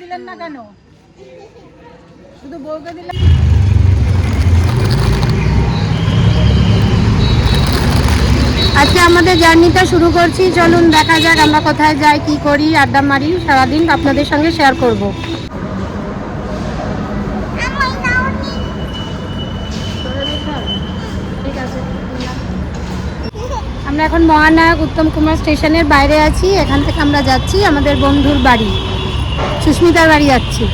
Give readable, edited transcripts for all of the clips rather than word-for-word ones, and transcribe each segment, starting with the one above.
দিলেন না কেন? শুধু বউকে দিলেন। আজকে আমাদের জার্নিটা শুরু করছি। চলুন দেখা যাক আমরা কোথায় যাই, কি করি, আড্ডা মারি, সারাদিন আপনাদের সঙ্গে শেয়ার করব। আমরা এখন মহানায়ক উত্তম কুমার স্টেশনের বাইরে আছি। এখান থেকে আমরা যাচ্ছি আমাদের বন্ধুর বাড়ি, সুস্মিতার বাড়ি যাচ্ছি।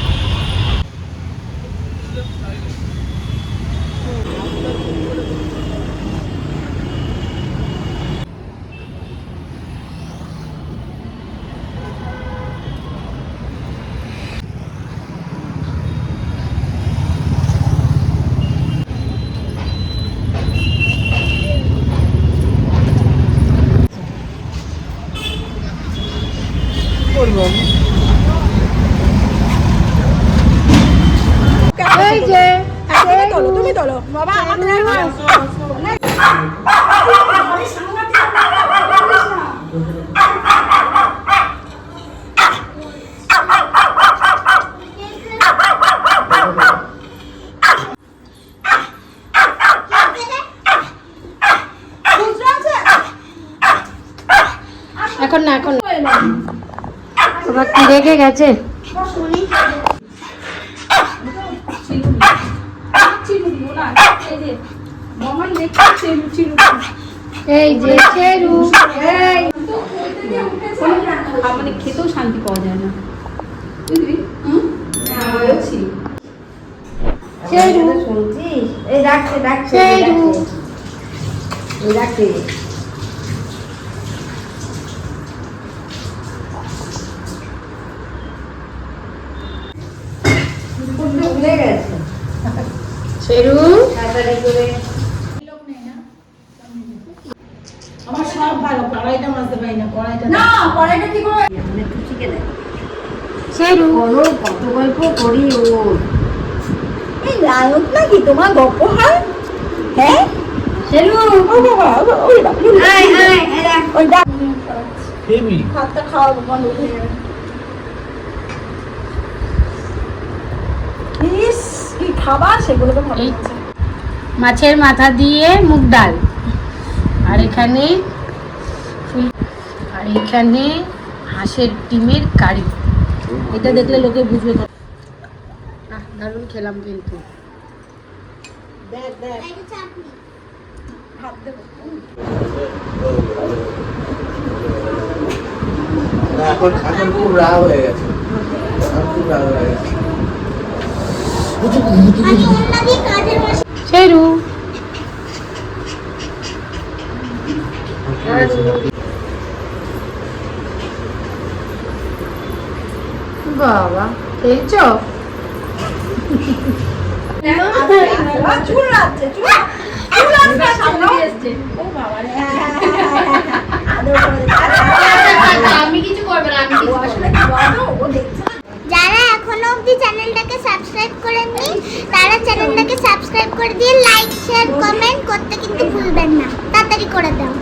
তুমি তোলো বাবা, এখন না, এখন বাবা কি রেগে গেছে। এই যে চেরু, মানে খেতেও শান্তি পাওয়া যায় না। আমার সব ভালো, কড়াইটা মাজতে পারি না। কড়াইটা কি করে শিখে দেয়। শেরু কত গল্প করি ও। এই নায়ক নাকি তোমার গল্প হয়? হ্যাঁ শেরু, ও বাবা, ওই বাবা, ওই ডাক ফেমি ভাতটা খাওয়াবো বন্ধ হয়ে যাবে। ইস কি খাবার, সেগুলো তো ভালো। মাছের মাথা দিয়ে মুগ ডাল, আর এখানে হাঁসের ডিমের কারি। এটা দেখলে লোকে বুঝবে। দারুণ খেলাম কিন্তু। এখন খুব রাগ হয়ে গেছে, শেরু বাবা খেয়েছ? যারা এখনো অবধি চ্যানেলটাকে সাবস্ক্রাইব করেননি তারা চ্যানেলটাকে সাবস্ক্রাইব করে দিয়ে লাইক শেয়ার কমেন্ট করতে কিন্তু ভুলবেন না। তাড়াতাড়ি করে দাও।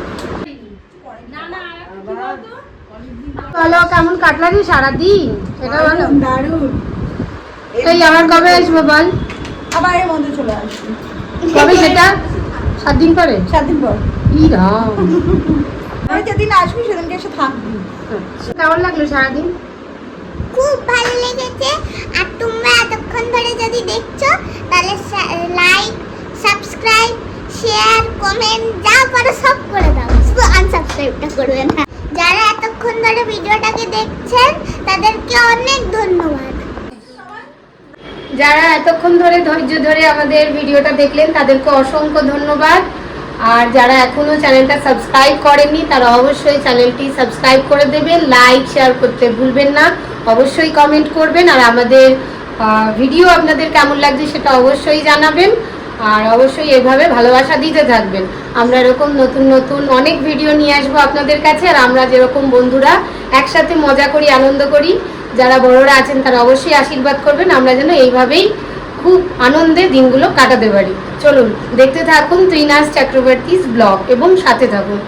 বলো কেমন কাটলারি সারাদিন, সেটা বলো। দারুণ। এই আবার কবে আসবো বল? আবার এর মধ্যে চলে আসবো। কবে সেটা? 7 দিন পরে। 7 দিন পর। ই রাম, আমি যেদিন আসবি সেদিনকে এসে থাকবি। কেমন লাগলো সারাদিন? খুব ভালো লেগেছে। আর তোমরা এতক্ষণ ধরে যদি দেখছো তাহলে লাইক সাবস্ক্রাইব শেয়ার কমেন্ট যা পারো সব করে দাও, শুধু আনসাবস্ক্রাইবটা করবে না। যারা এতক্ষণ ধরে ভিডিওটাকে দেখছেন তাদেরকে অনেক ধন্যবাদ। যারা এতক্ষণ ধরে ধৈর্য ধরে আমাদের ভিডিওটা দেখলেন তাদেরকে অসংখ্য ধন্যবাদ। আর যারা এখনো চ্যানেলটা সাবস্ক্রাইব করেননি তারা অবশ্যই চ্যানেলটি সাবস্ক্রাইব করে দেবেন, লাইক শেয়ার করতে ভুলবেন না, অবশ্যই কমেন্ট করবেন। আর আমাদের ভিডিও আপনাদের কেমন লাগছে সেটা অবশ্যই জানাবেন। আর অবশ্যই এভাবে ভালোবাসা দিতে থাকবেন। আমরা এরকম নতুন নতুন অনেক ভিডিও নিয়ে আসবো আপনাদের কাছে। আর আমরা যেরকম বন্ধুরা একসাথে মজা করি, আনন্দ করি, যারা বড়রা আছেন তারা অবশ্যই আশীর্বাদ করবেন। আমরা যেন এইভাবেই খুব আনন্দে দিনগুলো কাটাতে পারি। চলুন দেখতে থাকুন ত্রিনাস চক্রবর্তীস ব্লগ এবং সাথে থাকুন।